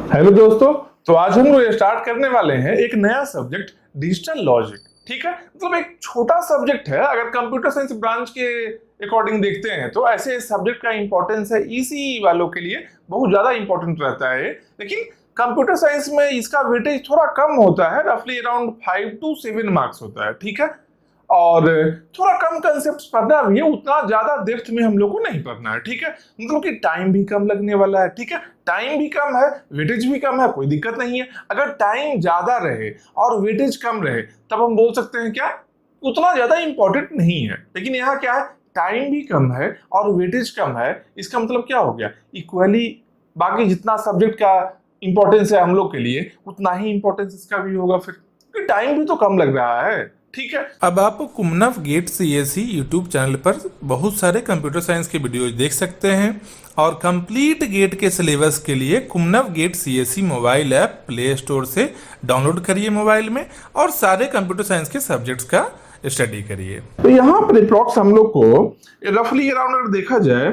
Hello दोस्तों। तो आज हम लोग स्टार्ट करने वाले हैं एक नया सब्जेक्ट, डिजिटल लॉजिक। ठीक है, मतलब एक छोटा सब्जेक्ट है। अगर कंप्यूटर साइंस ब्रांच के अकॉर्डिंग देखते हैं तो ऐसे सब्जेक्ट का इंपॉर्टेंस है ईसी वालों के लिए बहुत ज्यादा इंपॉर्टेंट रहता है। लेकिन कंप्यूटर साइंस में इसका वेटेज थोड़ा कम होता है, रफली अराउंड 5 to 7 मार्क्स होता है। ठीक है, और थोड़ा कम कंसेप्ट पढ़ना भी है, उतना ज्यादा डेप्थ में हम लोग को नहीं पढ़ना है। ठीक है, मतलब कि टाइम भी कम लगने वाला है। ठीक है, टाइम भी कम है, वेटेज भी कम है, कोई दिक्कत नहीं है। अगर टाइम ज्यादा रहे और वेटेज कम रहे तब हम बोल सकते हैं क्या, उतना ज्यादा इंपॉर्टेंट नहीं है। लेकिन यहाँ क्या है, टाइम भी कम है और वेटेज कम है, इसका मतलब क्या हो गया, इक्वली बाकी जितना सब्जेक्ट का इंपॉर्टेंस है हम लोग के लिए उतना ही इंपॉर्टेंस इसका भी होगा। फिर टाइम भी तो कम लग रहा है। ठीक है, अब आप कुमनव गेट सीएसई यूट्यूब चैनल पर बहुत सारे कंप्यूटर साइंस के वीडियोज देख सकते हैं और कंप्लीट गेट के सिलेबस के लिए कुमनव GATE CSE mobile app play store से डाउनलोड करिए मोबाइल में और सारे कंप्यूटर साइंस के सब्जेक्ट्स का स्टडी करिए। तो यहाँ पर अप्रॉक्स हम लोग को रफली अराउंड अगर देखा जाए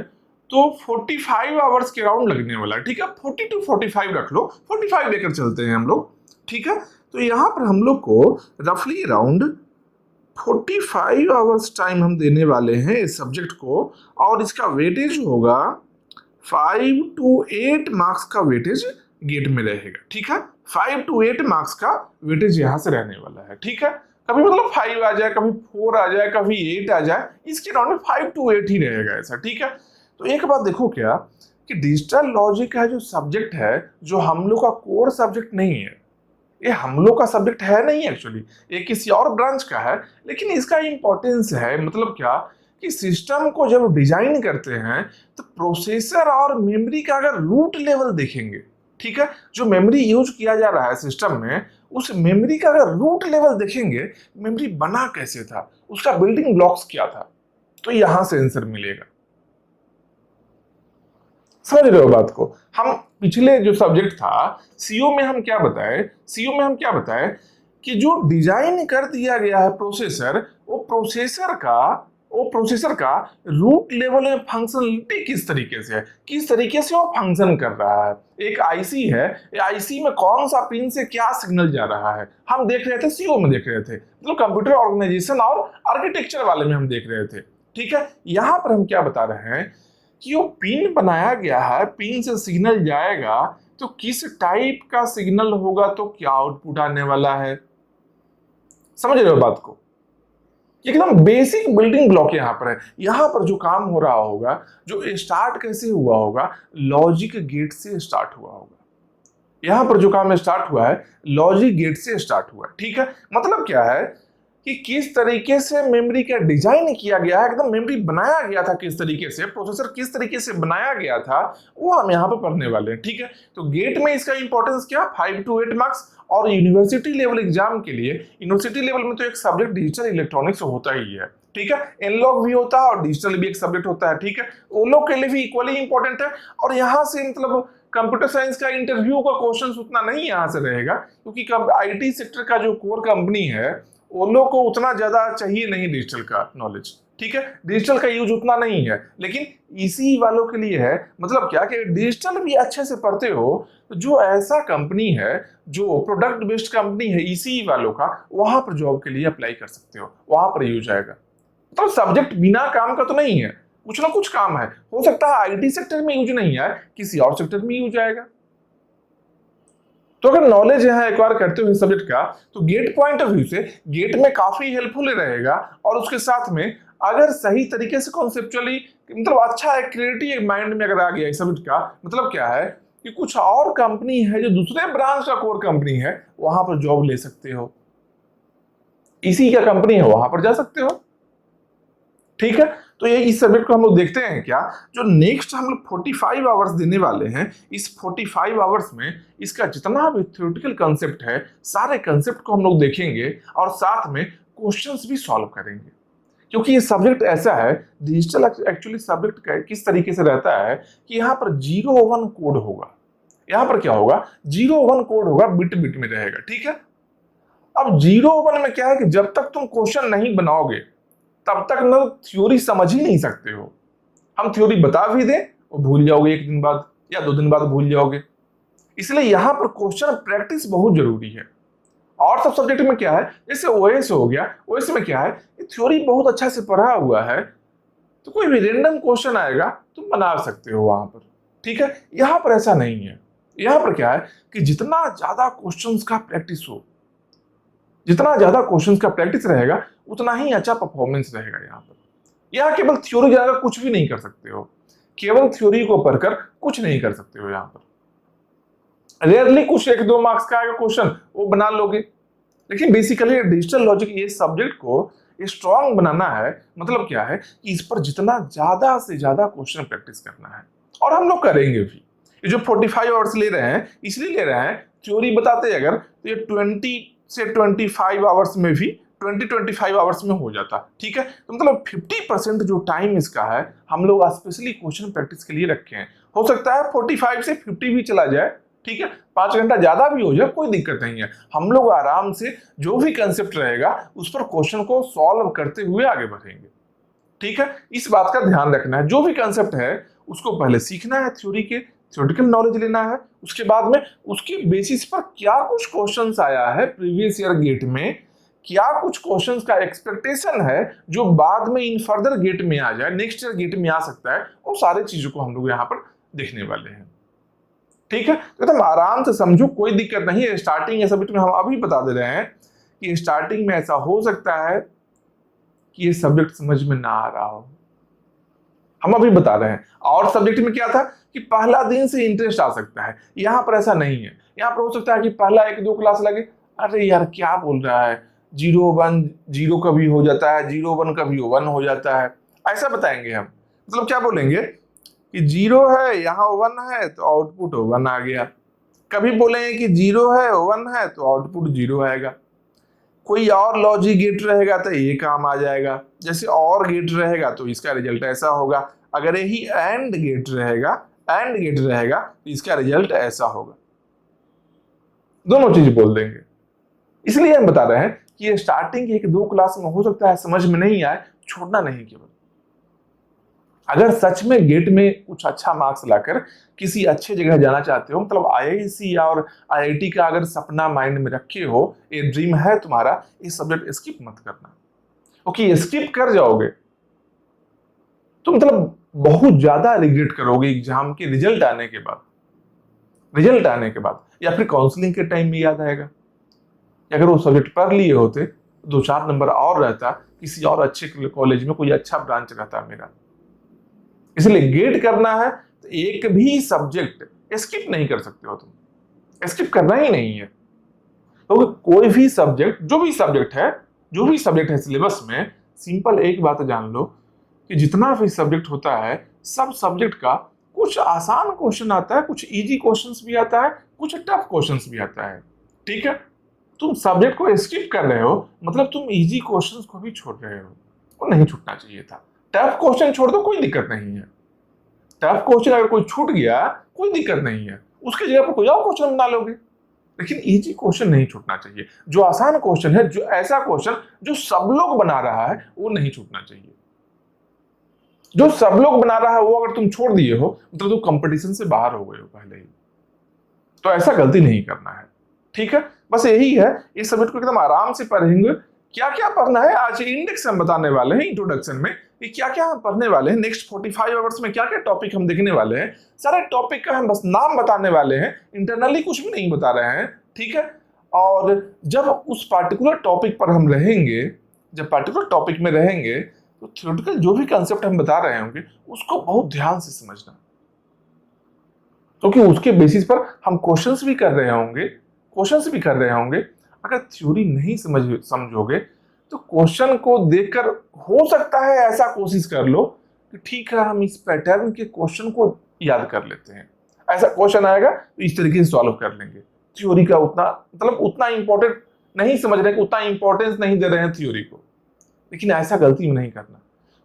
तो 45 आवर्स के अराउंड लगने वाला है। ठीक है, 40 to 45 रख लो, 45 लेकर चलते हैं हम लोग। ठीक है, तो यहाँ पर हम लोग को रफली अराउंड 45 आवर्स टाइम हम देने वाले हैं इस सब्जेक्ट को, और इसका वेटेज होगा 5 to 8 मार्क्स का वेटेज गेट में रहेगा। ठीक है, 5 to 8 मार्क्स का वेटेज यहाँ से रहने वाला है। ठीक है, कभी मतलब 5 आ जाए, कभी 4 आ जाए, कभी 8 आ जाए, इसके राउंड में 5 to 8 ही रहेगा ऐसा। ठीक है, तो एक बात देखो क्या, कि डिजिटल लॉजिक का जो सब्जेक्ट है, जो हम लोग का कोर सब्जेक्ट नहीं है, ये हम लोग का सब्जेक्ट है नहीं एक्चुअली, ये किसी और ब्रांच का है। लेकिन इसका इंपॉर्टेंस है, मतलब क्या, कि सिस्टम को जब डिजाइन करते हैं तो प्रोसेसर और मेमोरी का अगर रूट लेवल देखेंगे, ठीक है, जो मेमोरी यूज किया जा रहा है सिस्टम में, उस मेमोरी का अगर रूट लेवल देखेंगे, मेमोरी बना कैसे था, उसका बिल्डिंग ब्लॉक्स क्या था, तो यहां से आंसर मिलेगा। समझ रहे हो बात को। हम पिछले जो सब्जेक्ट था सीओ में हम क्या बताए, सीओ में हम क्या बताए कि जो डिजाइन कर दिया गया है प्रोसेसर, वो प्रोसेसर का रूट लेवल में फंक्शनलिटी किस तरीके से है, किस तरीके से वो फंक्शन कर रहा है। एक आईसी है, आईसी में कौन सा पिन से क्या सिग्नल जा रहा है, हम देख रहे थे सीओ में, देख रहे थे मतलब कंप्यूटर ऑर्गेनाइजेशन और आर्किटेक्चर वाले में हम देख रहे थे। ठीक है, यहां पर हम क्या बता रहे हैं कि वो पिन बनाया गया है, पिन से सिग्नल जाएगा तो किस टाइप का सिग्नल होगा, तो क्या आउटपुट आने वाला है। समझ रहे हो बात को, एकदम बेसिक बिल्डिंग ब्लॉक यहाँ पर है। यहाँ पर जो काम हो रहा होगा, जो स्टार्ट कैसे हुआ होगा, लॉजिक गेट से स्टार्ट हुआ होगा। यहाँ पर जो काम स्टार्ट हुआ है लॉजिक गेट से स्टार्ट हुआ है। ठीक है, मतलब क्या है कि किस तरीके से मेमोरी का डिजाइन किया गया है, एकदम मेमोरी बनाया गया था किस तरीके से, प्रोसेसर किस तरीके से बनाया गया था, वो हम यहाँ पर पढ़ने वाले हैं। ठीक है, तो गेट में इसका इंपॉर्टेंस क्या, 5 to 8 मार्क्स। और यूनिवर्सिटी लेवल एग्जाम के लिए, यूनिवर्सिटी लेवल में तो एक सब्जेक्ट डिजिटल इलेक्ट्रॉनिक्स होता ही है। ठीक है, एनालॉग भी होता है और डिजिटल भी एक सब्जेक्ट होता है। ठीक है, वो लोग के लिए भी इक्वली इंपॉर्टेंट है। और यहाँ से मतलब कंप्यूटर साइंस का इंटरव्यू का क्वेश्चन उतना नहीं यहाँ से रहेगा, क्योंकि आईटी सेक्टर का जो कोर कंपनी है वो लोग को उतना ज्यादा चाहिए नहीं डिजिटल का नॉलेज। ठीक है, डिजिटल का यूज उतना नहीं है, लेकिन इसी वालों के लिए है। मतलब क्या कि डिजिटल भी अच्छे से पढ़ते हो तो जो ऐसा कंपनी है, जो प्रोडक्ट बेस्ड कंपनी है इसी वालों का, वहां पर जॉब के लिए अप्लाई कर सकते हो, वहां पर यूज आएगा। तो सब्जेक्ट बिना काम का तो नहीं है, कुछ ना कुछ काम है। हो सकता है आईटी सेक्टर में यूज नहीं आए, किसी और सेक्टर में यूज आएगा। तो अगर नॉलेज यहाँ एक्वायर करते हो इस सब्जेक्ट का, तो गेट पॉइंट ऑफ व्यू से गेट में काफी हेल्पफुल रहेगा। और उसके साथ में अगर सही तरीके से कॉन्सेप्चुअली, मतलब अच्छा है, क्रिएटिव माइंड में अगर आ गया इस सब्जेक्ट का, मतलब क्या है कि कुछ और कंपनी है जो दूसरे ब्रांच का कोर कंपनी है, वहां पर जॉब ले सकते हो, इसी का कंपनी है वहां पर जा सकते हो। ठीक है, तो ये इस सब्जेक्ट को हम लोग देखते हैं क्या, जो नेक्स्ट हम लोग 45 आवर्स देने वाले हैं। इस 45 आवर्स में इसका जितना भी थ्योरेटिकल कंसेप्ट है, सारे कंसेप्ट को हम लोग देखेंगे और साथ में क्वेश्चंस भी सॉल्व करेंगे। क्योंकि ये सब्जेक्ट ऐसा है, डिजिटल एक्चुअली सब्जेक्ट किस तरीके से रहता है कि यहाँ पर 0-1 कोड होगा। यहाँ पर क्या होगा, 0-1 कोड होगा, बिट बिट में रहेगा। ठीक है, अब 0-1 में क्या है कि जब तक तुम क्वेश्चन नहीं बनाओगे तब तक ना थ्योरी समझ ही नहीं सकते हो। हम थ्योरी बता भी दें वो भूल जाओगे, 1 दिन बाद या 2 दिन बाद भूल जाओगे। इसलिए यहां पर क्वेश्चन प्रैक्टिस बहुत जरूरी है। और सब सब्जेक्ट में क्या है, जैसे ओएस हो गया, ओएस में क्या है, थ्योरी बहुत अच्छा से पढ़ा हुआ है, तो कोई भी रेंडम क्वेश्चन आएगा तुम बना सकते हो वहां पर, ठीक है। यहां पर ऐसा नहीं है। यहां पर क्या है कि जितना ज्यादा क्वेश्चंस का प्रैक्टिस हो, जितना ज्यादा क्वेश्चंस का प्रैक्टिस रहेगा उतना ही अच्छा परफॉर्मेंस रहेगा। यहाँ केवल थ्योरी जानकर कुछ भी नहीं कर सकते हो, केवल थ्योरी को पढ़कर कुछ नहीं कर सकते हो। यहाँ पर रेयरली कुछ 1-2 मार्क्स का आएगा क्वेश्चन, वो बना लोगे, लेकिन बेसिकली डिजिटल लॉजिक ये सब्जेक्ट को स्ट्रॉन्ग बनाना है। मतलब क्या है कि इस पर जितना ज्यादा से ज्यादा क्वेश्चन प्रैक्टिस करना है, और हम लोग करेंगे भी। ये जो 45 आवर्स ले रहे हैं इसलिए ले रहे हैं, थ्योरी बताते अगर तो ये 20 से 25 आवर्स में भी 20-25 आवर्स में हो जाता, ठीक है। तो मतलब 50% जो टाइम इसका है हम लोग स्पेशली क्वेश्चन प्रैक्टिस के लिए रखे हैं। हो सकता है 45 से 50 भी चला जाए, ठीक है, 5 घंटा ज्यादा भी हो जाए, कोई दिक्कत नहीं है। हम लोग आराम से जो भी कंसेप्ट रहेगा उस पर क्वेश्चन को सॉल्व करते हुए आगे बढ़ेंगे, ठीक है। इस बात का ध्यान रखना है, जो भी कंसेप्ट है उसको पहले सीखना है, थ्योरी के थ्योरेटिकल नॉलेज लेना है, उसके बाद में उसके बेसिस पर क्या कुछ क्वेश्चंस आया है प्रीवियस ईयर गेट में, क्या कुछ क्वेश्चंस का एक्सपेक्टेशन है जो बाद में इन फर्दर गेट में आ जाए, नेक्स्ट ईयर गेट में आ सकता है, वो सारी चीजों को हम लोग यहाँ पर देखने वाले हैं, ठीक है। तो तुम आराम से समझो, कोई दिक्कत नहीं है। स्टार्टिंग सब्जेक्ट में हम अभी बता दे रहे हैं कि स्टार्टिंग में ऐसा हो सकता है कि ये सब्जेक्ट समझ में ना आ रहा हो, हम अभी बता रहे हैं। और सब्जेक्ट में क्या था कि पहला दिन से इंटरेस्ट आ सकता है, यहाँ पर ऐसा नहीं है। यहाँ पर हो सकता है कि पहला 1-2 क्लास लगे, अरे यार क्या बोल रहा है, 0-1 0 कभी हो जाता है, 0-1 कभी 1 हो जाता है, ऐसा बताएंगे हम। मतलब क्या बोलेंगे कि 0 है यहाँ 1 है तो आउटपुट 1 आ गया। कभी बोलेंगे कि 0 है 1 है तो आउटपुट 0 आएगा। कोई और लॉजिक गेट रहेगा तो ये काम आ जाएगा, जैसे और गेट रहेगा तो इसका रिजल्ट ऐसा होगा। अगर यही एंड गेट रहेगा तो इसका रिजल्ट ऐसा होगा। दोनों चीज बोल देंगे। इसलिए हम बता रहे हैं कि ये स्टार्टिंग 1-2 क्लास में हो सकता है समझ में नहीं आए, छोड़ना नहीं। केवल अगर सच में गेट में कुछ अच्छा मार्क्स लाकर किसी अच्छे जगह जाना चाहते हो, मतलब आईआईसी और आईआईटी का अगर सपना माइंड में रखे हो, ये ड्रीम है तुम्हारा, ये सब्जेक्ट स्किप मत करना। ओके, स्किप कर जाओगे तो मतलब बहुत ज्यादा रिग्रेट करोगे एग्जाम के रिजल्ट आने के बाद, या फिर काउंसलिंग के टाइम में याद आएगा। अगर वो सब्जेक्ट पढ़ लिए होते 2-4 नंबर और रहता, किसी और अच्छे कॉलेज में कोई अच्छा ब्रांच रहता मेरा। इसलिए गेट करना है तो एक भी सब्जेक्ट स्किप नहीं कर सकते हो तुम, स्किप करना ही नहीं है। तो कोई भी सब्जेक्ट, जो भी सब्जेक्ट है सिलेबस में, सिंपल एक बात जान लो कि जितना भी सब्जेक्ट होता है, सब सब्जेक्ट का कुछ आसान क्वेश्चन आता है, कुछ इजी क्वेश्चंस भी आता है, कुछ टफ क्वेश्चंस भी आता है, ठीक है। तुम सब्जेक्ट को स्किप कर रहे हो मतलब तुम इजी क्वेश्चंस को भी छोड़ रहे हो, वो नहीं छूटना चाहिए था। टफ क्वेश्चन छोड़ दो, कोई दिक्कत नहीं है। टफ क्वेश्चन अगर कोई छूट गया कोई दिक्कत नहीं है, उसके जगह पर कोई और क्वेश्चन बना लोगे, लेकिन इजी क्वेश्चन नहीं छूटना चाहिए। जो आसान क्वेश्चन है, जो ऐसा क्वेश्चन जो सब लोग बना रहा है, वो नहीं छूटना चाहिए। जो सब लोग बना रहा है वो अगर तुम छोड़ दिए हो मतलब तुम कंपटीशन से बाहर हो गए हो पहले ही। तो ऐसा गलती नहीं करना है, ठीक है। बस यही है, इस सब्जेक्ट को एकदम आराम से पढ़ेंगे। क्या क्या पढ़ना है आज इंडेक्स हम बताने वाले हैं इंट्रोडक्शन में, कि क्या क्या हम पढ़ने वाले हैं नेक्स्ट 45 आवर्स में, क्या क्या टॉपिक हम देखने वाले हैं। सारे टॉपिक का हम बस नाम बताने वाले हैं, इंटरनली कुछ भी नहीं बता रहे हैं, ठीक है। और जब उस पार्टिकुलर टॉपिक पर हम रहेंगे, तो थ्योरेटिकल जो भी कंसेप्ट हम बता रहे होंगे उसको बहुत ध्यान से समझना, क्योंकि उसके बेसिस पर हम क्वेश्चंस भी कर रहे होंगे। अगर थ्योरी नहीं समझोगे तो क्वेश्चन को देखकर हो सकता है ऐसा कोशिश कर लो कि ठीक है हम इस पैटर्न के क्वेश्चन को याद कर लेते हैं, ऐसा क्वेश्चन आएगा तो इस तरीके से सॉल्व कर लेंगे। थ्योरी का उतना इंपॉर्टेंट नहीं समझ रहे हैं, उतना इंपॉर्टेंस नहीं दे रहे हैं थ्योरी को, लेकिन ऐसा गलती नहीं करना।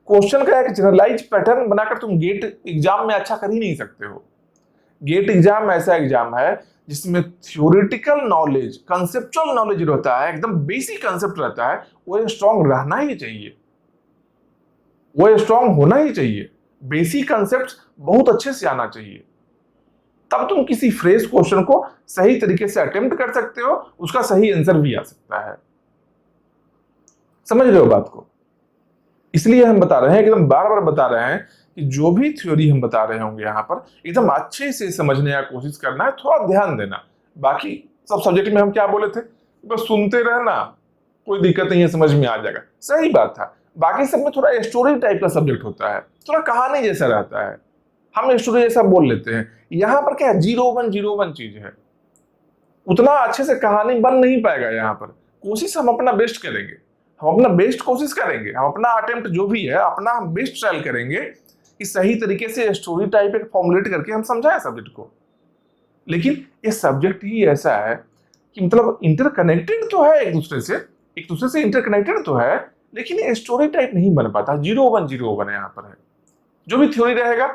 क्वेश्चन का एक जनरलाइज पैटर्न बनाकर तुम गेट एग्जाम में अच्छा कर ही नहीं सकते हो। गेट एग्जाम ऐसा एग्जाम है जिसमें थ्योरेटिकल नॉलेज, कंसेप्चुअल नॉलेज रहता है, एकदम बेसिक कंसेप्ट रहता है, वो स्ट्रांग रहना ही चाहिए, वो स्ट्रांग होना ही चाहिए। बेसिक कंसेप्ट बहुत अच्छे से आना चाहिए, तब तुम किसी फ्रेश क्वेश्चन को सही तरीके से अटेम्प्ट कर सकते हो, उसका सही आंसर भी आ सकता है। समझ रहे हो बात को? इसलिए हम बता रहे हैं, एकदम बार बार बता रहे हैं कि जो भी थ्योरी हम बता रहे होंगे यहाँ पर एकदम अच्छे से समझने का कोशिश करना है, थोड़ा ध्यान देना। बाकी सब सब्जेक्ट में हम क्या बोले थे, बस सुनते रहना, कोई दिक्कत नहीं है, समझ में आ जाएगा। सही बात था। बाकी सब में थोड़ा स्टोरी टाइप का सब्जेक्ट होता है, थोड़ा कहानी जैसा रहता है, हम स्टोरी जैसा बोल लेते हैं। यहाँ पर क्या है, 0-1-0-1 चीज है, उतना अच्छे से कहानी बन नहीं पाएगा। यहाँ पर कोशिश हम अपना बेस्ट करेंगे, हम अपना बेस्ट कोशिश करेंगे, हम अपना अटेम्प्ट जो भी है अपना हम बेस्ट ट्रायल करेंगे कि सही तरीके से स्टोरी टाइप एक फॉर्मुलेट करके हम समझाएं सब्जेक्ट को। लेकिन ये सब्जेक्ट ही ऐसा है कि मतलब इंटरकनेक्टेड तो है, एक दूसरे से इंटरकनेक्टेड तो है, लेकिन ये स्टोरी टाइप नहीं बन पाता। 0-1-0-1 यहाँ पर है। जो भी थ्योरी रहेगा,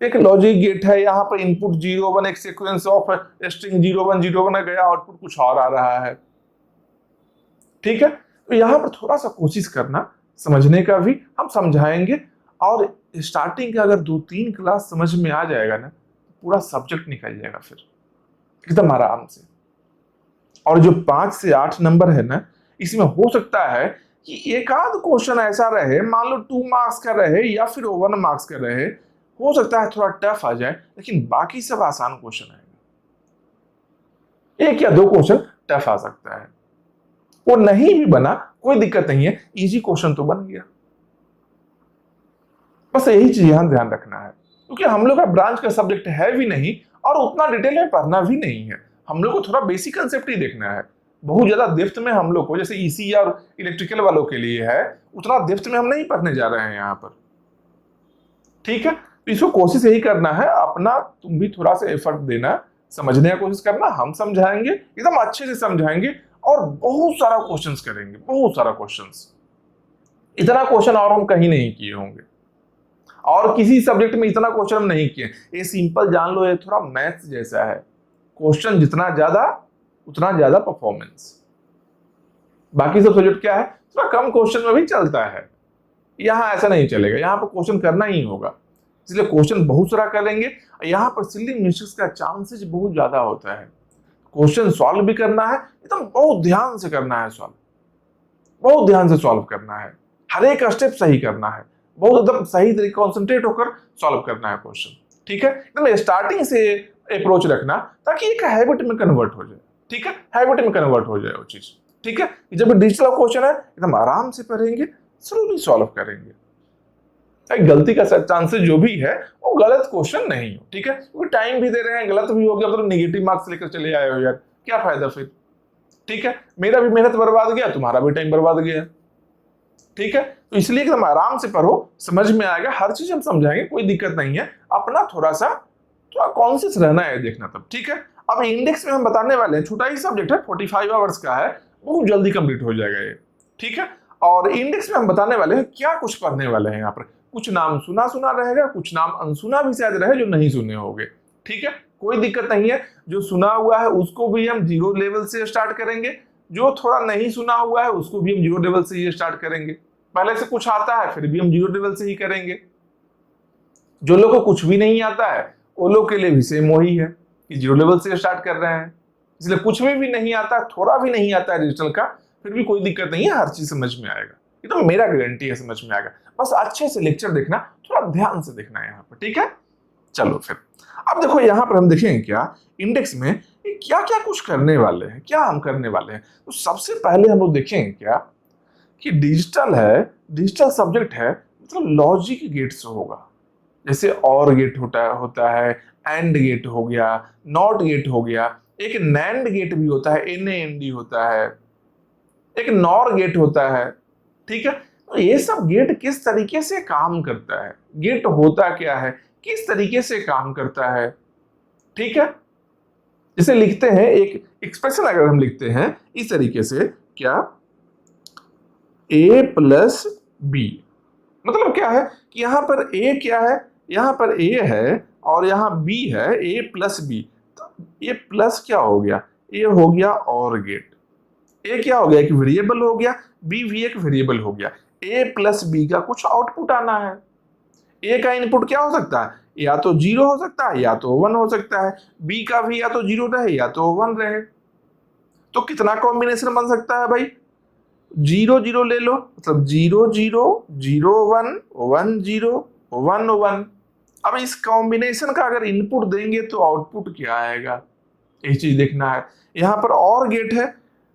एक लॉजिक गेट है, यहाँ पर इनपुट 0-1, एक सीक्वेंस ऑफ स्ट्रिंग 0-1-0-1 गया, आउटपुट कुछ और आ रहा है। ठीक है, तो यहाँ पर थोड़ा सा कोशिश करना समझने का भी, हम समझाएंगे। और स्टार्टिंग का अगर 2-3 क्लास समझ में आ जाएगा ना, पूरा सब्जेक्ट निकल जाएगा फिर एकदम आराम से। और जो 5 से 8 नंबर है ना, इसमें हो सकता है कि एक आध क्वेश्चन ऐसा रहे, मान लो 2 मार्क्स का रहे या फिर 1 मार्क्स का रहे, हो सकता है थोड़ा टफ आ जाए, लेकिन बाकी सब आसान क्वेश्चन आएगा। 1 या 2 क्वेश्चन टफ आ सकता है, वो नहीं भी बना कोई दिक्कत नहीं है, इजी क्वेश्चन तो बन गया। बस यही चीज यहां ध्यान रखना है, क्योंकि हम लोग का ब्रांच का सब्जेक्ट है भी नहीं और उतना डिटेल में पढ़ना भी नहीं है। हम लोग को थोड़ा बेसिक कंसेप्ट ही देखना है। बहुत ज्यादा डेप्थ में हम लोग को, जैसे ईसी और इलेक्ट्रिकल वालों के लिए है, उतना डेप्थ में हम नहीं पढ़ने जा रहे हैं यहाँ पर। ठीक है, तो इसको कोशिश यही करना है, अपना तुम भी थोड़ा सा एफर्ट देना, समझने का कोशिश करना। हम समझाएंगे, एकदम अच्छे से समझाएंगे और बहुत सारा क्वेश्चंस करेंगे, बहुत सारा क्वेश्चंस। इतना क्वेश्चन और हम कहीं नहीं किए होंगे, और किसी सब्जेक्ट में इतना क्वेश्चन हम नहीं किए। ये सिंपल जान लो, ये थोड़ा मैथ्स जैसा है, क्वेश्चन जितना ज्यादा उतना ज्यादा परफॉर्मेंस। बाकी सब सब्जेक्ट क्या है, थोड़ा कम क्वेश्चन में भी चलता है, यहाँ ऐसा नहीं चलेगा, यहाँ पर क्वेश्चन करना ही होगा। इसलिए क्वेश्चन बहुत सारा करेंगे। यहाँ पर सिली मिस्टेक्स का चांसेस बहुत ज्यादा होता है। क्वेश्चन सॉल्व भी करना है, एकदम बहुत ध्यान से करना है सॉल्व, बहुत ध्यान से सॉल्व करना है, हर एक स्टेप सही करना है, बहुत एकदम सही तरीके कॉन्सेंट्रेट होकर सॉल्व करना है क्वेश्चन। ठीक है, एकदम स्टार्टिंग से अप्रोच रखना ताकि एक हैबिट में कन्वर्ट हो जाए। ठीक है, हैबिट में कन्वर्ट हो जाए वो चीज। ठीक है, जब डिजिटल क्वेश्चन है एकदम आराम से पढ़ेंगे, स्लोली सॉल्व करेंगे, गलती का चांसेस जो भी है वो गलत क्वेश्चन नहीं हो। ठीक है, क्योंकि टाइम भी दे रहे हैं, गलत भी हो गया तो नेगेटिव मार्क्स लेकर चले आए हो यार, क्या फायदा फिर। ठीक है, मेरा भी मेहनत बर्बाद गया, तुम्हारा भी टाइम बर्बाद गया। ठीक है, तो इसलिए एकदम आराम से पढ़ो, समझ में आएगा, हर चीज हम समझाएंगे, कोई दिक्कत नहीं है। अपना थोड़ा कॉन्शियस रहना है, देखना तब। ठीक है, अब इंडेक्स में हम बताने वाले हैं, छोटा ही सब्जेक्ट है, 45 आवर्स का है, बहुत जल्दी कंप्लीट हो जाएगा ये। ठीक है, और इंडेक्स में हम बताने वाले हैं क्या कुछ पढ़ने वाले हैं। यहाँ पर कुछ नाम सुना सुना रहेगा, कुछ नाम अनसुना भी शायद रहे जो नहीं सुने होंगे। ठीक है, कोई दिक्कत नहीं है, जो सुना हुआ है उसको भी हम 0 लेवल से स्टार्ट करेंगे, जो थोड़ा नहीं सुना हुआ है उसको भी हम 0 लेवल से ही स्टार्ट करेंगे। पहले से कुछ आता है फिर भी हम 0 लेवल से ही करेंगे। जो लोग को कुछ भी नहीं आता है वो लोग के लिए भी सेम वही है कि 0 लेवल से स्टार्ट कर रहे हैं। इसलिए कुछ भी नहीं आता, थोड़ा भी नहीं आता है डिजिटल का, फिर भी कोई दिक्कत नहीं है, हर चीज समझ में आएगा। ये तो मेरा गारंटी है समझ में आएगा। बस अच्छे से लेक्चर देखना, थोड़ा ध्यान से देखना है यहाँ पर। ठीक है, चलो फिर अब देखो यहाँ पर हम देखेंगे क्या इंडेक्स में क्या क्या कुछ करने वाले हैं, क्या हम करने वाले हैं। तो सबसे पहले हम लोग देखेंगे क्या कि डिजिटल है, डिजिटल सब्जेक्ट है, मतलब लॉजिक गेट से होगा। जैसे और गेट होता है, एंड गेट हो गया, नॉट गेट हो गया, एक नैंड गेट भी होता है, NAND होता है, एक नॉर गेट होता है। ठीक है, तो ये सब गेट किस तरीके से काम करता है, गेट होता क्या है, किस तरीके से काम करता है। ठीक है, इसे लिखते हैं, एक एक्सप्रेशन अगर हम लिखते हैं इस तरीके से, क्या A + B, मतलब क्या है कि यहाँ पर A क्या है, यहाँ पर A है और यहाँ B है, A + B। तो ये प्लस क्या हो गया, A हो गया और गेट, A क्या हो गया, एक वेरिएबल हो गया, B भी एक वेरिएबल हो गया। A + B का कुछ आउटपुट आना है। A का इनपुट क्या हो सकता है, या तो 0 हो सकता है या तो 1 हो सकता है, बी का भी या तो 0 रहे या तो 1 रहे। तो कितना कॉम्बिनेशन बन सकता है भाई, 0 0 ले लो, मतलब 0 0 0 1 1 0 1 1। अब इस कॉम्बिनेशन का अगर इनपुट देंगे तो आउटपुट क्या आएगा, यही चीज देखना है। यहाँ पर और गेट है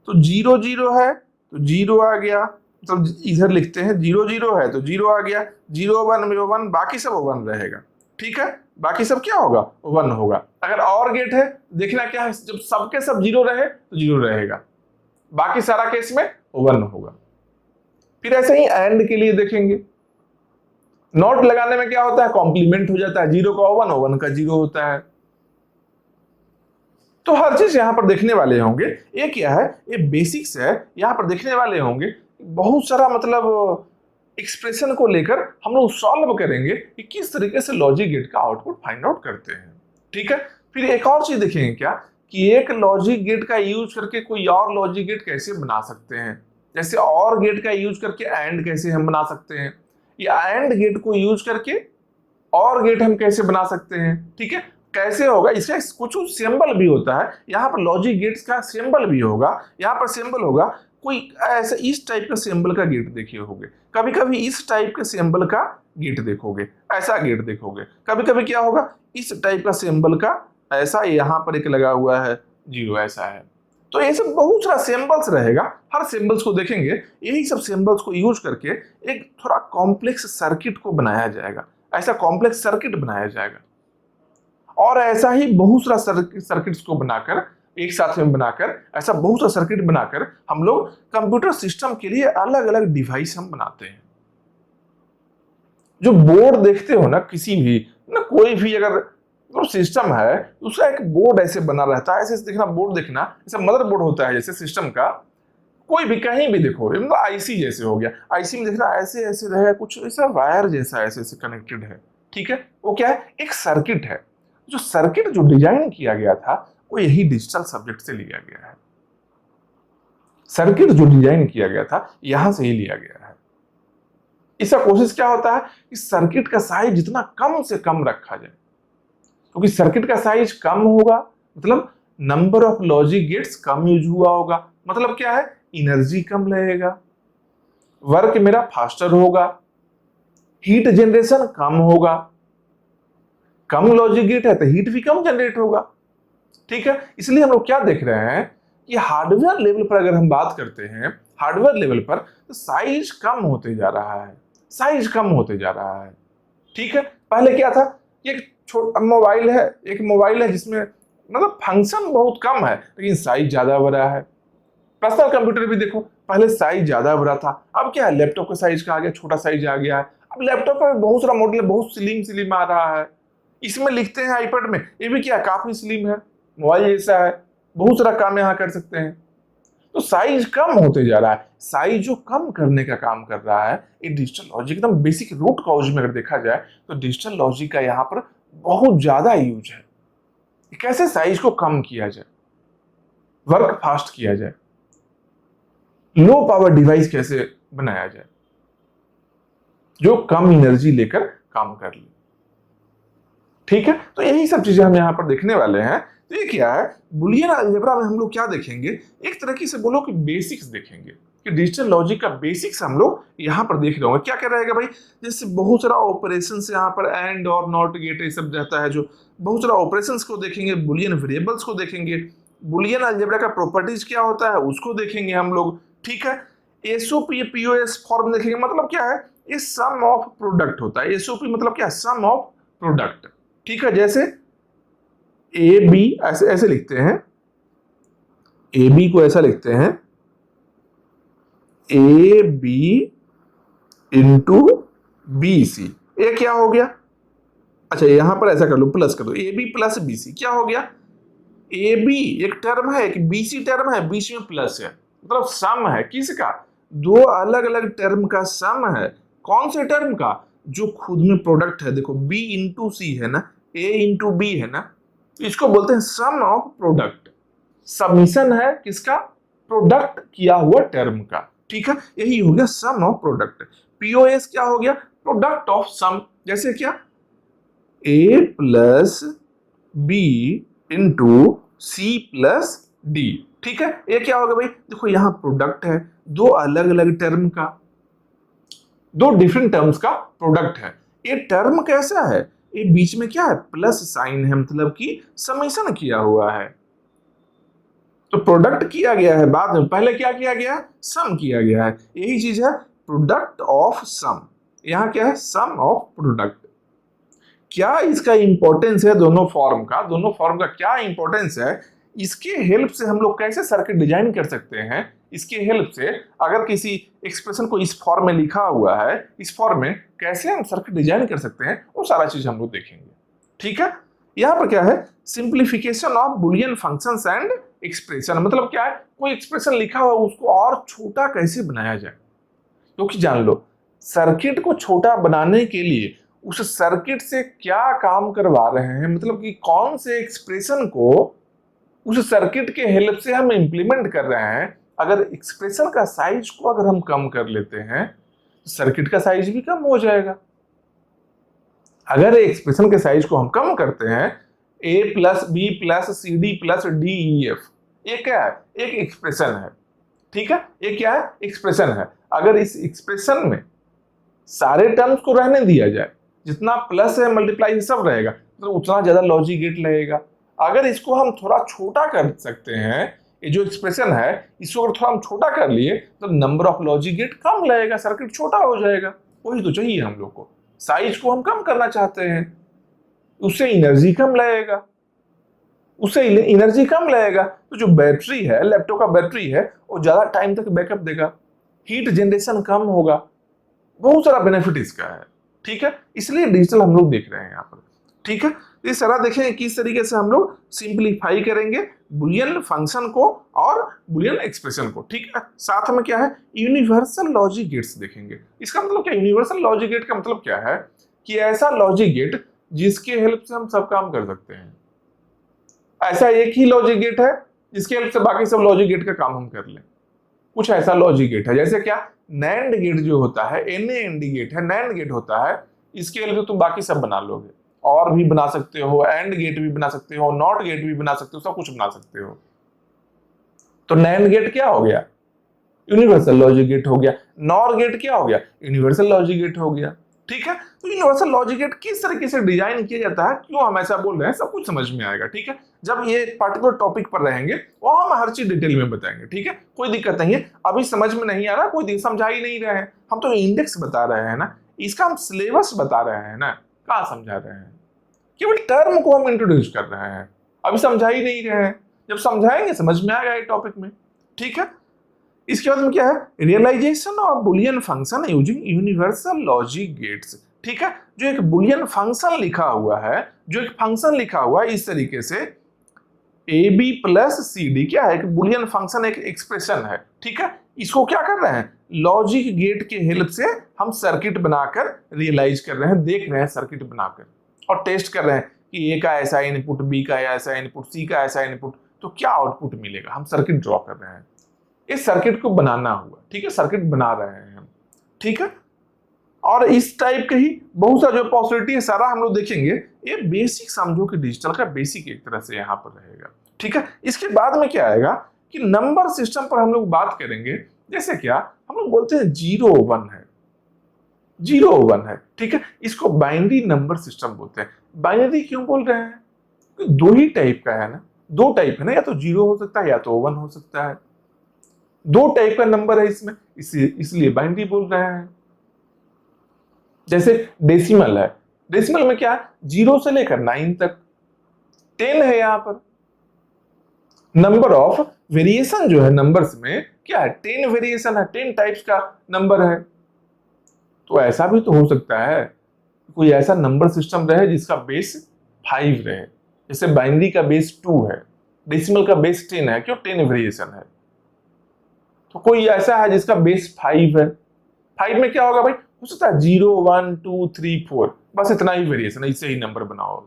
तो 0 0 है तो 0 आ गया, मतलब इधर लिखते हैं 0 0 है तो 0 आ गया, 0 1 में 1, बाकी सब 1 रहेगा। ठीक है, बाकी सब क्या होगा, 1 होगा। अगर और गेट है देखना क्या है, जब सबके सब 0 रहे तो 0 रहेगा, बाकी सारा केस में 1 होगा। फिर ऐसे ही एंड के लिए देखेंगे, नॉट लगाने में क्या होता है, कॉम्प्लीमेंट हो जाता है, 0 का 1 1 का 0 होता है। तो हर चीज यहां पर देखने वाले होंगे। ये क्या है, ये बेसिक्स है, यहां पर देखने वाले होंगे बहुत सारा, मतलब एक्सप्रेशन को लेकर हम लोग सॉल्व करेंगे कि किस तरीके से लॉजिक गेट का आउटपुट फाइंड आउट करते हैं। ठीक है, फिर एक और चीज देखेंगे क्या, कि एक लॉजिक गेट का यूज करके कोई और लॉजिक गेट कैसे बना सकते हैं। जैसे और गेट का यूज करके एंड कैसे हम बना सकते हैं, या एंड गेट को यूज करके और गेट हम कैसे बना सकते हैं। ठीक है, कैसे होगा, इसका कुछ सिंबल भी होता है, यहाँ पर लॉजिक गेट्स का सिंबल भी होगा। यहाँ पर सिंबल होगा कोई ऐसा इस टाइप का सिंबल का गेट देखे होंगे, कभी कभी इस टाइप के सिंबल का गेट देखोगे, ऐसा गेट देखोगे, कभी कभी क्या होगा इस टाइप का सिंबल का ऐसा, यहाँ पर एक लगा हुआ है 0 ऐसा है। तो ये सब बहुत सारा सिंबल्स रहेगा, हर सिंबल्स को देखेंगे, यही सब सिंबल्स को यूज करके एक थोड़ा कॉम्प्लेक्स सर्किट को बनाया जाएगा, ऐसा कॉम्प्लेक्स सर्किट बनाया जाएगा। और ऐसा ही बहुत सारा सर्किट्स को बनाकर एक साथ में बनाकर, ऐसा बहुत सारा सर्किट बनाकर हम लोग कंप्यूटर सिस्टम के लिए अलग अलग डिवाइस हम बनाते हैं। जो बोर्ड देखते हो ना, किसी भी ना कोई भी अगर तो सिस्टम है, उसका एक बोर्ड ऐसे बना रहता है, ऐसे देखना बोर्ड देखना, ऐसा मदर बोर्ड होता है जैसे सिस्टम का, कोई भी कहीं भी देखो, मतलब आईसी जैसे हो गया, आईसी में देखना ऐसे ऐसे रहेगा, कुछ ऐसा वायर जैसा ऐसे ऐसे कनेक्टेड है। ठीक है, वो क्या है, एक सर्किट है। जो सर्किट जो डिजाइन किया गया था वो यही डिजिटल सब्जेक्ट से लिया गया है। सर्किट जो डिजाइन किया गया था यहां से ही लिया गया है। इसका कोशिश क्या होता है कि सर्किट का साइज जितना कम से कम रखा जाए, क्योंकि सर्किट का साइज कम होगा मतलब number of logic gates come use हुआ होगा, मतलब क्या है, एनर्जी कम लगेगा, वर्क मेरा फास्टर होगा, हीट जनरेशन कम होगा, कम लॉजिक गेट है तो हीट भी कम जनरेट होगा। ठीक है, इसलिए हम लोग क्या देख रहे हैं कि हार्डवेयर लेवल पर अगर हम बात करते हैं, हार्डवेयर लेवल पर तो साइज कम होते जा रहा है, साइज कम होते जा रहा है। ठीक है, पहले क्या था, एक छोटा मोबाइल है, एक मोबाइल है जिसमें मतलब फंक्शन बहुत कम है लेकिन साइज ज्यादा बड़ा है। पर्सनल कंप्यूटर भी देखो, पहले साइज ज्यादा बड़ा था, अब क्या है, लैपटॉप का साइज का आ गया, छोटा साइज आ गया है। अब लैपटॉप में बहुत सारा मॉडल है, बहुत स्लिम आ रहा है, इसमें लिखते हैं आईपैड में, ये भी क्या काफी स्लिम है, मोबाइल जैसा है, बहुत सारा काम यहाँ कर सकते हैं। तो साइज कम होते जा रहा है, साइज जो कम करने का काम कर रहा है ये डिजिटल लॉजिक, एकदम बेसिक रूट कॉज में अगर देखा जाए तो डिजिटल लॉजिक का यहाँ पर बहुत ज्यादा यूज है। कैसे साइज को कम किया जाए, वर्क फास्ट किया जाए, लो पावर डिवाइस कैसे बनाया जाए जो कम एनर्जी लेकर काम कर ले। ठीक है, तो यही सब चीजें हम यहाँ पर देखने वाले हैं। तो ये क्या है, बुलियन अलजेब्रा में हम लोग क्या देखेंगे, एक तरह से बोलो कि बेसिक्स देखेंगे, कि डिजिटल लॉजिक का बेसिक्स हम लोग यहाँ पर देख रहे होंगे। क्या क्या रहेगा भाई, जैसे बहुत सारा ऑपरेशन यहाँ पर एंड और नॉट गेट ये सब रहता है, जो बहुत सारा ऑपरेशन को देखेंगे, बुलियन वेरिएबल्स को देखेंगे, बुलियन अलजेब्रा का प्रॉपर्टीज क्या होता है उसको देखेंगे हम लोग। ठीक है, एसओपी पीओएस फॉर्म देखेंगे, मतलब क्या है, ये सम ऑफ प्रोडक्ट होता है। एसओपी मतलब क्या, सम ऑफ प्रोडक्ट। ठीक है, जैसे ए बी ऐसे ऐसे लिखते हैं, ए बी को ऐसा लिखते हैं, A B into B C, ये क्या हो गया, अच्छा यहां पर ऐसा कर लो, प्लस कर दो, A B plus B C, क्या हो गया, ए बी एक टर्म है, एक बी सी टर्म है, बीच में प्लस है, मतलब सम है किसका, दो अलग अलग टर्म का सम है। कौन से टर्म का, जो खुद में प्रोडक्ट है, देखो बी इंटू सी है ना, ए इंटू बी है ना, तो इसको बोलते हैं सम ऑफ प्रोडक्ट। समीशन है किसका, प्रोडक्ट किया हुआ टर्म का। ठीक है, यही हो गया सम ऑफ प्रोडक्ट। पीओएस क्या हो गया, प्रोडक्ट ऑफ सम, जैसे क्या, A plus B into C plus D. ठीक है, ये क्या होगा भाई? देखो यहां प्रोडक्ट है, दो अलग अलग टर्म का, दो डिफरेंट टर्म्स का प्रोडक्ट है। ये टर्म कैसा है? ये बीच में क्या है? प्लस साइन है, मतलब कि समेशन किया हुआ है। तो प्रोडक्ट किया गया है बाद में, पहले क्या किया गया है? सम किया गया है। यही चीज है प्रोडक्ट ऑफ सम। यहां क्या है? सम ऑफ प्रोडक्ट। क्या इसका इंपॉर्टेंस है दोनों फॉर्म का? दोनों फॉर्म का क्या इंपॉर्टेंस है? इसके हेल्प से हम लोग कैसे सर्किट डिजाइन कर सकते हैं? इसके हेल्प से अगर किसी एक्सप्रेशन को इस फॉर्म में लिखा हुआ है, इस फॉर्म में कैसे हम सर्किट डिजाइन कर सकते हैं, वो सारा चीज हम लोग देखेंगे। ठीक है, यहां पर क्या है? Simplification of Boolean functions and expression. मतलब क्या है? कोई एक्सप्रेशन लिखा हुआ उसको और छोटा कैसे बनाया जाए। क्योंकि जान लो, सर्किट को छोटा बनाने के लिए उस सर्किट से क्या काम करवा रहे हैं, मतलब कि कौन से एक्सप्रेशन को उस सर्किट के हेल्प से हम इंप्लीमेंट कर रहे हैं। अगर एक्सप्रेशन का साइज को अगर हम कम कर लेते हैं तो सर्किट का साइज भी कम हो जाएगा। अगर एक्सप्रेशन के साइज को हम कम करते हैं, a plus B plus C D plus D E F, ये क्या है? एक एक्सप्रेशन है। ठीक है, ये क्या है? एक्सप्रेशन है। अगर इस एक्सप्रेशन में सारे टर्म्स को रहने दिया जाए, जितना प्लस है मल्टीप्लाई सब रहेगा, तो उतना ज्यादा लॉजिक गेट लगेगा। अगर इसको हम थोड़ा छोटा कर सकते हैं, ये जो एक्सप्रेशन है इसको अगर थोड़ा हम छोटा कर लिए तो नंबर ऑफ लॉजिक गेट कम लगेगा, सर्किट छोटा हो जाएगा। वही तो चाहिए हम लोग को, साइज को हम कम करना चाहते हैं, उससे एनर्जी कम लगेगा। उससे एनर्जी कम लगेगा तो जो बैटरी है, लैपटॉप का बैटरी है, वो ज्यादा टाइम तक बैकअप देगा, हीट जनरेशन कम होगा, बहुत सारा बेनिफिट इसका है। ठीक है, इसलिए डिजिटल हम लोग देख रहे हैं यहाँ पर। ठीक है, ये सारा देखेंगे किस तरीके से हम लोग सिंप्लीफाई करेंगे बुलियन फंक्शन को और बुलियन एक्सप्रेशन को। ठीक है, साथ में क्या है? यूनिवर्सल लॉजिक गेट्स देखेंगे। इसका मतलब क्या? यूनिवर्सल लॉजिक गेट का मतलब क्या है? कि ऐसा लॉजिक गेट जिसके हेल्प से हम सब काम कर सकते हैं। ऐसा एक ही लॉजिक गेट है जिसके हेल्प से बाकी सब लॉजिक गेट का काम हम कर लें। कुछ ऐसा लॉजिक गेट है जैसे क्या? नैंड गेट जो होता है, NAND गेट है, नैंड गेट होता है, इसके हेल्प से तुम बाकी सब बना लोगे, और भी बना सकते हो, एंड गेट भी बना सकते हो, नॉट गेट भी बना सकते हो, सब कुछ बना सकते हो। तो नैंड गेट क्या हो गया? यूनिवर्सल लॉजिक गेट हो गया। नॉर गेट क्या हो गया? यूनिवर्सल लॉजिक गेट हो गया। ठीक है, तो यूनिवर्सल लॉजिक गेट किस तरीके से डिजाइन किया जाता है, क्यों हम ऐसा बोल रहे हैं, सब कुछ समझ में आएगा। ठीक है, जब ये पर्टिकुलर टॉपिक पर रहेंगे वो हम हर चीज डिटेल में बताएंगे। ठीक है, कोई दिक्कत नहीं है। अभी समझ में नहीं आ रहा, कोई समझा ही नहीं रहे हैं, हम तो इंडेक्स बता रहे हैं ना, इसका हम सिलेबस बता रहे हैं ना, कहाँ समझा रहे हैं? केवल टर्म को हम इंट्रोड्यूस कर रहे हैं, अभी समझा ही नहीं रहे हैं। जब समझाएंगे समझ में आएगा ये टॉपिक में। ठीक है, इसके बाद में क्या है? Realisation of Boolean function using universal logic gates. ठीक है, जो एक बुलियन फंक्शन लिखा हुआ है, जो एक फंक्शन लिखा हुआ है इस तरीके से A B plus C D, क्या है? एक बुलियन फंक्शन, एक एक्सप्रेशन है। ठीक है, इसको क्या कर रहे हैं? लॉजिक गेट के हेल्प से हम सर्किट बनाकर रियलाइज कर रहे हैं, देख रहे हैं सर्किट बनाकर, और टेस्ट कर रहे हैं कि ए का ऐसा इनपुट, बी का ऐसा इनपुट, सी का ऐसा इनपुट, तो क्या आउटपुट मिलेगा। हम सर्किट ड्रॉ कर रहे हैं, इस सर्किट को बनाना हुआ। ठीक है, सर्किट बना रहे हैं हम। ठीक है, और इस टाइप के ही बहुत सारा जो पॉसिबिलिटी है सारा हम लोग देखेंगे। ये बेसिक समझो कि डिजिटल का बेसिक एक तरह से यहाँ पर रहेगा। ठीक है, इसके बाद में क्या आएगा कि नंबर सिस्टम पर हम लोग बात करेंगे। जैसे क्या हम लोग बोलते हैं 0 1 है, 0 1 है। ठीक है, इसको बाइनरी नंबर सिस्टम बोलते हैं। बाइनरी क्यों बोल रहे हैं? दो ही टाइप का है ना, दो टाइप है ना, या तो 0 हो सकता है या तो 1 हो सकता है। दो टाइप का नंबर है इसमें, इसलिए बाइनरी बोल रहे हैं। जैसे डेसिमल है, डेसिमल में क्या है? 0 से लेकर 9 तक, 10 है यहां पर। नंबर ऑफ वेरिएशन जो है नंबर्स में क्या है? 10 वेरिएशन है, 10 टाइप्स का नंबर है। तो ऐसा भी तो हो सकता है कोई ऐसा नंबर सिस्टम रहे जिसका बेस 5 रहे, जैसे बाइनरी का बेस 2 है, डेसिमल का बेस 10 है, क्यों? 10 वेरिएशन है। तो कोई ऐसा है जिसका बेस 5 है, 5 में क्या होगा भाई? हो सकता है 0 1 2 3 4, बस इतना ही वेरिएशन है, इससे ही नंबर बनाओ।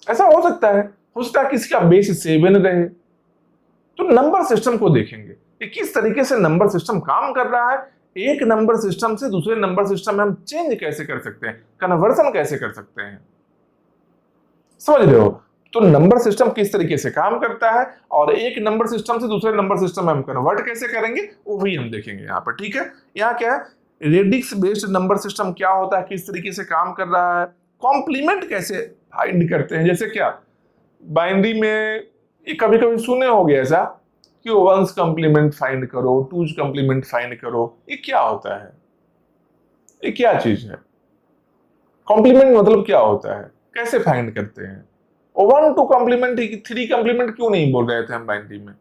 ऐसा हो सकता है किसी का बेस 7 रहे। तो नंबर सिस्टम को देखेंगे कि किस तरीके से नंबर सिस्टम काम कर रहा है। एक नंबर सिस्टम से दूसरे नंबर सिस्टम में हम चेंज कैसे कर सकते हैं, कन्वर्सन कैसे कर सकते हैं। समझ रहे हो? तो नंबर सिस्टम किस तरीके से काम करता है और एक नंबर सिस्टम से दूसरे नंबर सिस्टम में हम कन्वर्ट कैसे करेंगे वो भी हम देखेंगे यहाँ पर। ठीक है, यहाँ क्या है, रेडिक्स बेस्ड नंबर सिस्टम क्या होता है, किस तरीके से काम कर रहा है, कॉम्प्लीमेंट कैसे फाइंड करते हैं। जैसे क्या बाइनरी में कभी कभी सुने होगे ऐसा कि वंस कॉम्प्लीमेंट फाइंड करो, टूज कॉम्प्लीमेंट फाइंड करो, ये क्या होता है, ये क्या चीज है, कॉम्प्लीमेंट मतलब क्या होता है, कैसे फाइंड करते हैं। 1 2 कॉम्प्लीमेंट 3 कॉम्प्लीमेंट क्यों नहीं बोल रहे थे हम बाइनरी में?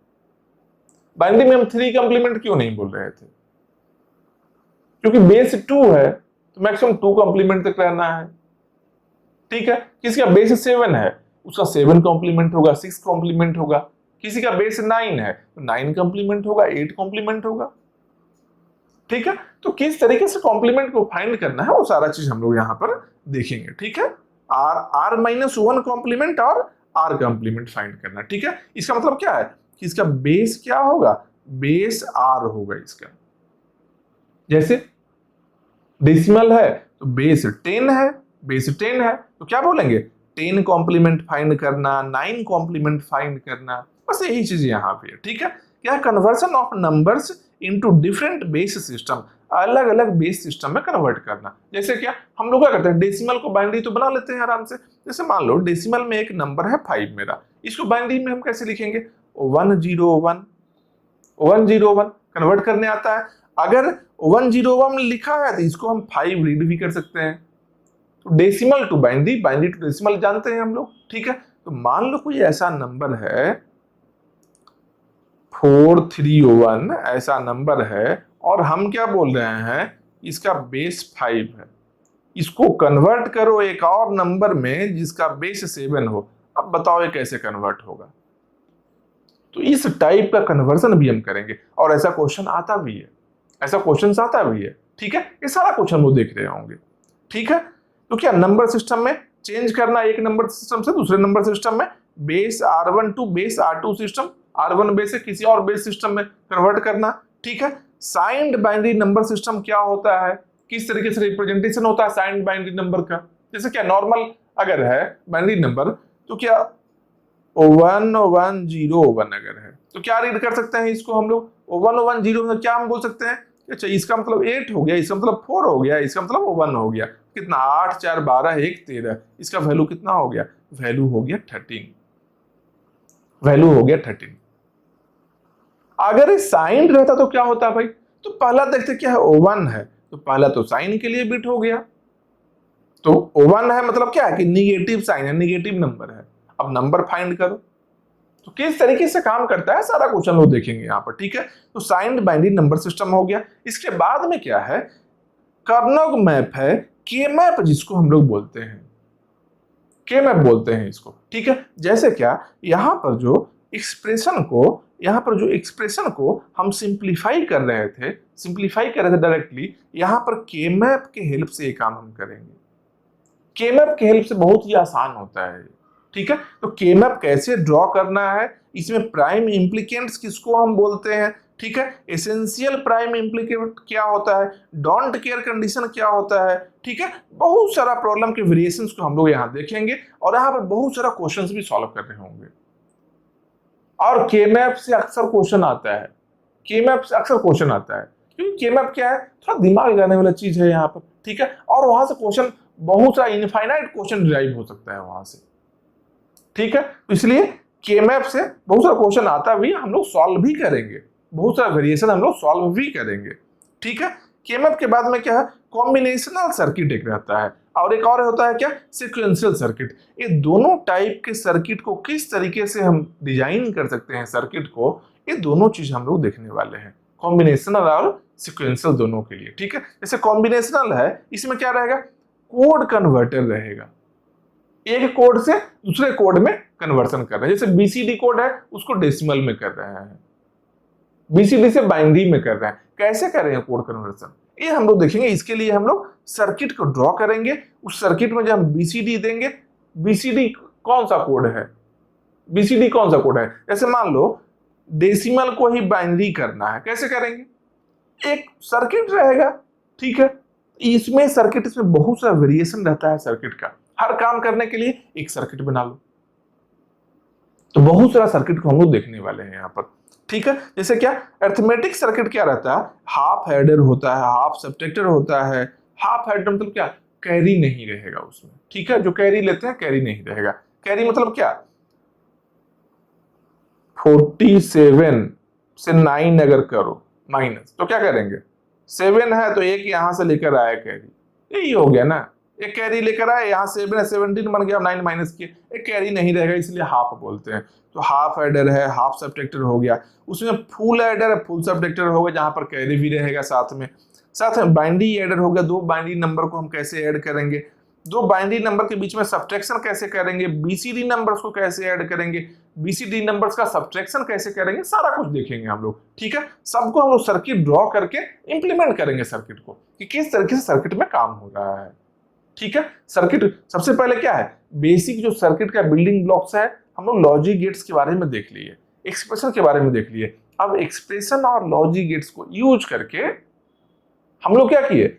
बाइनरी में हम 3 कॉम्प्लीमेंट क्यों नहीं बोल रहे थे? क्योंकि बेस 2 है तो मैक्सिमम 2 कॉम्प्लीमेंट तक रहना है। ठीक है, किसी का बेस 7 है उसका 7 कॉम्प्लीमेंट होगा, 6 कॉम्प्लीमेंट होगा। किसी का बेस 9 है तो 9 कॉम्प्लीमेंट होगा, 8 कॉम्प्लीमेंट होगा। ठीक है, तो किस तरीके से कॉम्प्लीमेंट को फाइंड करना है वो सारा चीज हम लोग यहाँ पर देखेंगे। ठीक है, R-1 कॉम्प्लीमेंट और R कॉम्प्लीमेंट फाइंड करना। ठीक है, इसका मतलब क्या है कि इसका बेस क्या होगा, बेस R होगा इसका। जैसे डेसिमल है तो बेस 10 है, बेस 10 है तो क्या बोलेंगे, 10 कॉम्प्लीमेंट फाइंड करना, 9 कॉम्प्लीमेंट फाइंड करना, बस यही चीज यहाँ पे है। ठीक है, क्या conversion of numbers into different base system, अलग अलग बेस सिस्टम में कन्वर्ट करना। जैसे क्या हम लोग क्या करते हैं, डेसिमल को बाइनरी तो बना लेते हैं आराम से। जैसे मान लो डेसिमल में एक नंबर है 5 मेरा, इसको बाइनरी में हम कैसे लिखेंगे, 101 101 कन्वर्ट करने आता है। अगर 101 लिखा है तो इसको हम 5 रीड भी कर सकते हैं। तो decimal to binary, binary to decimal जानते हैं हम लोग। ठीक है, तो मान लो कोई ऐसा नंबर है 431 ऐसा नंबर है और हम क्या बोल रहे हैं, इसका बेस 5 है, इसको कन्वर्ट करो एक और नंबर में जिसका बेस 7 हो। अब बताओ ये कैसे कन्वर्ट होगा? तो इस टाइप का कन्वर्जन भी हम करेंगे और ऐसा क्वेश्चन आता भी है, ऐसा क्वेश्चन आता भी है। ठीक है, ये सारा क्वेश्चन वो देख रहे होंगे। ठीक है, तो क्या नंबर सिस्टम में चेंज करना एक नंबर सिस्टम से दूसरे नंबर सिस्टम में, base R1 to base R2 system, R1 base से किसी और बेस सिस्टम में कन्वर्ट करना। ठीक है, साइंड बाइनरी नंबर सिस्टम क्या होता है, किस तरीके से रिप्रेजेंटेशन होता है साइंड बाइनरी नंबर का। जैसे क्या नॉर्मल अगर है बाइनरी नंबर तो क्या 1101 अगर है तो क्या रीड कर सकते हैं इसको हम लोग, 1110 में क्या हम बोल सकते हैं, अच्छा इसका मतलब 8 हो गया, इसका मतलब 4 हो गया, इसका मतलब 1 हो गया। कितना, 8 4 12 1 13, इसका वैल्यू कितना हो गया, वैल्यू हो गया 13, वैल्यू हो गया 13। अगर ये साइन रहता तो क्या होता भाई, तो पहला देखते क्या है, 1 है तो पहला तो साइन के लिए बिट हो गया, तो 1 है मतलब क्या है कि निगेटिव साइन है, निगेटिव नंबर है। अब नंबर फाइंड करो, तो किस तरीके से काम करता है सारा क्वेश्चन वो देखेंगे यहाँ पर। ठीक है, तो साइंड बाइनरी नंबर सिस्टम हो गया। इसके बाद में क्या है, कर्नग मैप है, के मैप जिसको हम लोग बोलते हैं, के मैप बोलते हैं इसको। ठीक है, जैसे क्या यहाँ पर जो एक्सप्रेशन को हम सिंप्लीफाई कर रहे थे डायरेक्टली, यहाँ पर के मैप के हेल्प से ये काम हम करेंगे। के मैप के हेल्प से बहुत ही आसान होता है। ठीक है, तो के मैप कैसे ड्रॉ करना है, इसमें प्राइम इम्प्लीकेंट्स किसको हम बोलते हैं, ठीक है, एसेंशियल प्राइम इम्प्लीकेंट क्या होता है, डोंट केयर कंडीशन क्या होता है। ठीक है, बहुत सारा प्रॉब्लम के वेरिएशंस को हम लोग यहाँ देखेंगे और यहाँ पर बहुत सारा क्वेश्चंस भी सॉल्व कर रहे होंगे। और के मैप से अक्सर क्वेश्चन आता है, के मैप से अक्सर क्वेश्चन आता है, क्योंकि के मैप क्या है, थोड़ा दिमाग लगाने वाला चीज है यहाँ पर। ठीक है, और वहां से क्वेश्चन बहुत सारा इनफाइनाइट क्वेश्चन डिराइव हो सकता है वहां से। ठीक है, तो इसलिए के मैप से बहुत सारा क्वेश्चन आता भी, हम लोग सॉल्व भी करेंगे, बहुत सारा वेरिएशन हम लोग सॉल्व भी करेंगे। ठीक है, के मैप के बाद में क्या है, कॉम्बिनेशनल सर्किट एक रहता है और एक और होता है क्या, सीक्वेंशियल सर्किट। ये दोनों टाइप के सर्किट को किस तरीके से हम डिजाइन कर सकते हैं सर्किट को, ये दोनों चीज हम लोग देखने वाले हैं, कॉम्बिनेशनल और सीक्वेंशियल दोनों के लिए। ठीक है, जैसे कॉम्बिनेशनल है, इसमें क्या रहेगा, कोड कन्वर्टर रहेगा, एक कोड से दूसरे कोड में कन्वर्सन कर रहे हैं। जैसे बीसीडी कोड है उसको डेसिमल में कर रहे हैं, बीसीडी से बाइनरी में कर रहे हैं, कैसे कर रहे हैं कोड कन्वर्सन, ये हम लोग देखेंगे। इसके लिए हम लोग सर्किट को ड्रॉ करेंगे, उस सर्किट में जब हम बीसीडी देंगे, बीसीडी कौन सा कोड है, बीसीडी कौन सा कोड है, जैसे मान लो डेसिमल को ही बाइनरी करना है, कैसे करेंगे, एक सर्किट रहेगा। ठीक है, इसमें सर्किट, इसमें बहुत सारा वेरिएशन रहता है सर्किट का, हर काम करने के लिए एक सर्किट बना लो। तो बहुत सारा सर्किट को हम लोग देखने वाले हैं यहाँ पर, ठीक है। जैसे क्या अरिथमेटिक सर्किट क्या रहता है, हाफ एडर होता है, हाफ सब्ट्रैक्टर होता है। हाफ एडर मतलब क्या, कैरी नहीं रहेगा उसमें, ठीक है। जो कैरी लेते हैं कैरी नहीं रहेगा। कैरी मतलब क्या, 47 से 9 अगर करो माइनस तो क्या करेंगे, 7 है तो एक यहां से लेकर आया कैरी, यही हो गया ना। एक कैरी लेकर आए, यहाँ 7 है, 17 बन गया, 9 माइनस किए, एक कैरी नहीं रहेगा इसलिए हाफ बोलते हैं। तो हाफ एडर है, हाफ सब्ट्रैक्टर हो गया। उसमें फुल एडर है, फुल सब्ट्रैक्टर होगा जहां पर कैरी भी रहेगा साथ में। बाइनरी एडर हो गया, दो बाइनरी नंबर को हम कैसे ऐड करेंगे, दो बाइनरी नंबर के बीच में सब्ट्रैक्शन कैसे करेंगे, बीसीडी नंबर्स को कैसे ऐड करेंगे, बीसीडी नंबर्स का सब्ट्रैक्शन कैसे करेंगे, सारा कुछ देखेंगे हम लोग, ठीक है। सबको हम लोग सर्किट ड्रॉ करके इंप्लीमेंट करेंगे सर्किट को, कि किस तरीके से सर्किट में काम हो रहा है, ठीक है। सर्किट सबसे पहले क्या है, बेसिक जो सर्किट का बिल्डिंग ब्लॉक्स है, हम लोग लॉजिक गेट्स के बारे में देख लिए, एक्सप्रेशन के बारे में देख लिए। अब एक्सप्रेशन और लॉजिक गेट्स को यूज करके हम लोग क्या किए,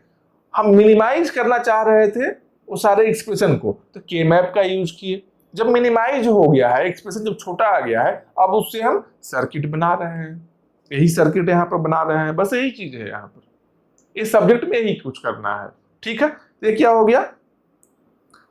हम मिनिमाइज करना चाह रहे थे वो सारे एक्सप्रेशन को, तो के मैप का यूज किए। जब मिनिमाइज हो गया है, एक्सप्रेशन जब छोटा आ गया है, अब उससे हम सर्किट बना रहे हैं, यही सर्किट यहाँ पर बना रहे हैं, बस यही चीज है यहाँ पर, इस सब्जेक्ट में यही कुछ करना है, ठीक है। ये क्या हो गया,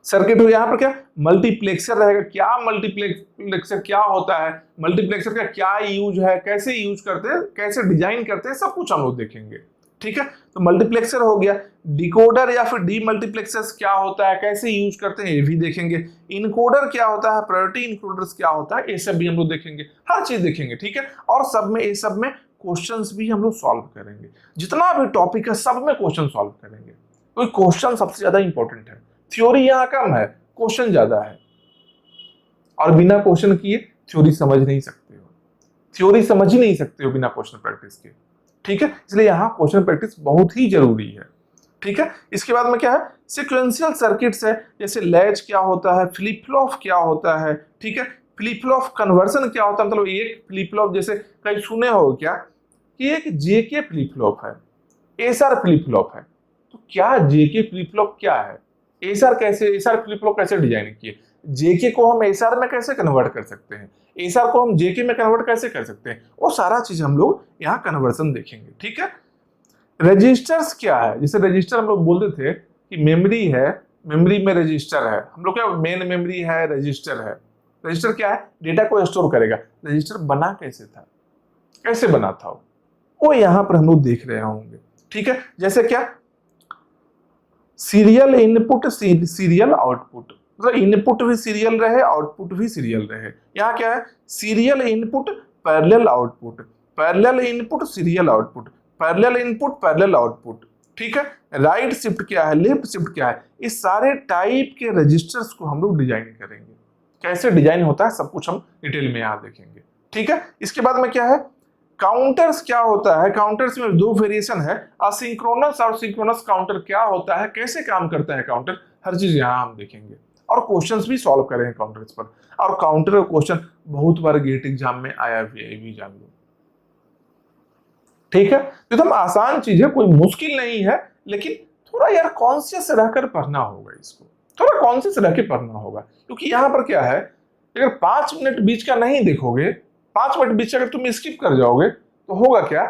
सर्किट हो, यहाँ पर क्या मल्टीप्लेक्सर रहेगा। क्या मल्टीप्लेक्सर क्या होता है, मल्टीप्लेक्सर का क्या यूज है, कैसे यूज करते हैं, कैसे डिजाइन करते हैं, सब कुछ हम लोग देखेंगे, ठीक है। तो मल्टीप्लेक्सर हो गया। डिकोडर या फिर डी मल्टीप्लेक्सर्स क्या होता है, कैसे यूज करते हैं, ये भी देखेंगे। इनकोडर क्या होता है, प्रायोरिटी इनकोडर्स क्या होता है, ये सब भी हम लोग देखेंगे, हर चीज देखेंगे, ठीक है। और सब में, ये सब में क्वेश्चंस भी हम लोग सॉल्व करेंगे। जितना भी टॉपिक है सब में क्वेश्चन सॉल्व करेंगे, क्योंकि क्वेश्चन सबसे ज्यादा इंपॉर्टेंट है। थ्योरी यहाँ कम है, क्वेश्चन ज्यादा है, और बिना क्वेश्चन किए थ्योरी समझ नहीं सकते हो, थ्योरी समझ ही नहीं सकते हो बिना क्वेश्चन प्रैक्टिस के, ठीक है। इसलिए यहाँ क्वेश्चन प्रैक्टिस बहुत ही जरूरी है, ठीक है। इसके बाद में क्या है, सीक्वेंशियल सर्किट्स है, जैसे लैच क्या होता है, फ्लिप फ्लॉप क्या होता है, ठीक है। फ्लिप फ्लॉप कन्वर्सन क्या होता है, मतलब एक फ्लिप फ्लॉप, जैसे कहीं सुने हो क्या कि एक जेके फ्लिप फ्लॉप है, एसआर फ्लिप फ्लॉप है, तो क्या जेके फ्लिप फ्लॉप क्या है, एसआर फ्लिप फ्लॉप कैसे डिजाइन किए, जेके को हम एसआर में कैसे कन्वर्ट कर सकते हैं, एसआर को हम जेके में कन्वर्ट कैसे कर सकते हैं, वो सारा चीज हम लोग यहाँ कन्वर्सन देखेंगे, ठीक है। रजिस्टर्स क्या है, जैसे रजिस्टर हम लोग बोलते थे कि मेमोरी है, मेमोरी में रजिस्टर है, हम लोग क्या मेन मेमोरी है, रजिस्टर है। रजिस्टर क्या है, डेटा को स्टोर करेगा। रजिस्टर बना कैसे था, कैसे बना था वो यहाँ पर हम लोग देख रहे होंगे, ठीक है। जैसे क्या सीरियल इनपुट सीरियल आउटपुट, मतलब इनपुट भी सीरियल रहे, आउटपुट भी सीरियल रहे। यहाँ क्या है, serial input parallel output, parallel input serial output, parallel input parallel output, ठीक है। राइट शिफ्ट क्या है, लेफ्ट शिफ्ट क्या है, इस सारे टाइप के रजिस्टर्स को हम लोग डिजाइन करेंगे। कैसे डिजाइन होता है सब कुछ हम डिटेल में यहाँ देखेंगे, ठीक है। इसके बाद में क्या है, काउंटर्स क्या होता है, काउंटर्स में दो वेरिएशन है, असिंक्रोनस और सिंक्रोनस काउंटर क्या होता है, कैसे काम करता है काउंटर, हर चीज यहाँ हम देखेंगे। और क्वेश्चंस भी सॉल्व करेंगे काउंटर्स पर, और काउंटर का क्वेश्चन बहुत बार गेट एग्जाम में आया भी है, भी जान लो, ठीक है। तो एकदम आसान चीज है, कोई मुश्किल नहीं है, लेकिन थोड़ा यार कॉन्शियस रहकर पढ़ना होगा, इसको थोड़ा कॉन्शियस रह के पढ़ना होगा। क्योंकि यहाँ पर क्या है, अगर 5 मिनट बीच का नहीं देखोगे, 5 मिनट बीच अगर तुम स्किप कर जाओगे तो होगा क्या,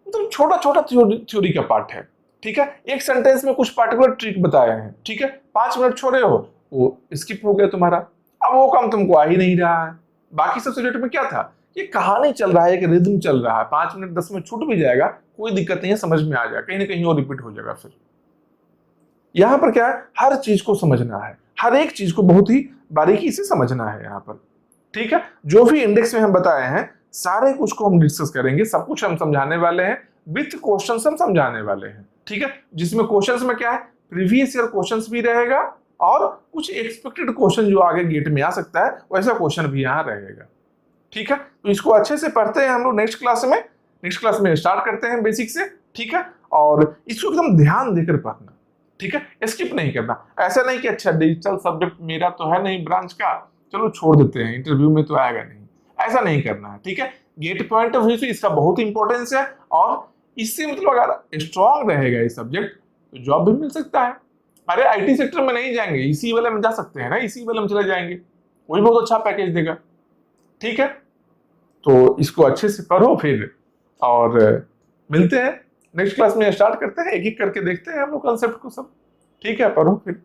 मतलब छोटा छोटा थ्योरी का पार्ट है, ठीक है। एक सेंटेंस में कुछ पार्टिकुलर ट्रिक बताए हैं, ठीक है, 5 मिनट छोड़े हो, वो स्किप हो गया तुम्हारा। अब वो काम तुमको आ ही नहीं रहा है। बाकी सब सब्जेक्ट में क्या था, ये कहानी चल रहा है, एक रिदम चल रहा है, 5 मिनट 10 मिनट छूट भी जाएगा, कोई दिक्कत नहीं है, समझ में आ जाएगा, कहीं ना कहीं और रिपीट हो जाएगा। फिर यहाँ पर क्या है, हर चीज को समझना है, हर एक चीज को बहुत ही बारीकी से समझना है यहाँ पर, ठीक है। जो भी इंडेक्स में हम बताए हैं सारे कुछ को हम डिस्कस करेंगे, सब कुछ हम समझाने वाले हैं, विथ क्वेश्चंस हम समझाने वाले हैं, ठीक है। जिसमें क्वेश्चंस में क्या है, प्रीवियस ईयर क्वेश्चंस भी रहेगा, और कुछ एक्सपेक्टेड क्वेश्चन जो आगे गेट में आ सकता है वैसा क्वेश्चन भी यहाँ रहेगा, ठीक है। तो इसको अच्छे से पढ़ते हैं हम लोग, नेक्स्ट क्लास में स्टार्ट करते हैं बेसिक से, ठीक है। और इसको एकदम ध्यान देकर पढ़ना, ठीक है, स्किप नहीं करना। ऐसा नहीं कि अच्छा डिजिटल सब्जेक्ट मेरा तो है नहीं ब्रांच का, चलो छोड़ देते हैं, इंटरव्यू में तो आएगा नहीं, ऐसा नहीं करना है, ठीक है। गेट पॉइंट ऑफ व्यू से इसका बहुत इंपॉर्टेंस है, और इससे मतलब अगर स्ट्रॉन्ग रहेगा ये सब्जेक्ट तो जॉब भी मिल सकता है, अरे आईटी सेक्टर में नहीं जाएंगे, इसी वाले में जा सकते हैं ना, इसी वाले में चले जाएंगे, वही बहुत अच्छा पैकेज देगा। ठीक है, तो इसको अच्छे से पढ़ो फिर, और मिलते हैं नेक्स्ट क्लास में, स्टार्ट करते हैं, एक एक करके देखते हैं हम लोग कंसेप्ट को सब। ठीक है, पढ़ो फिर।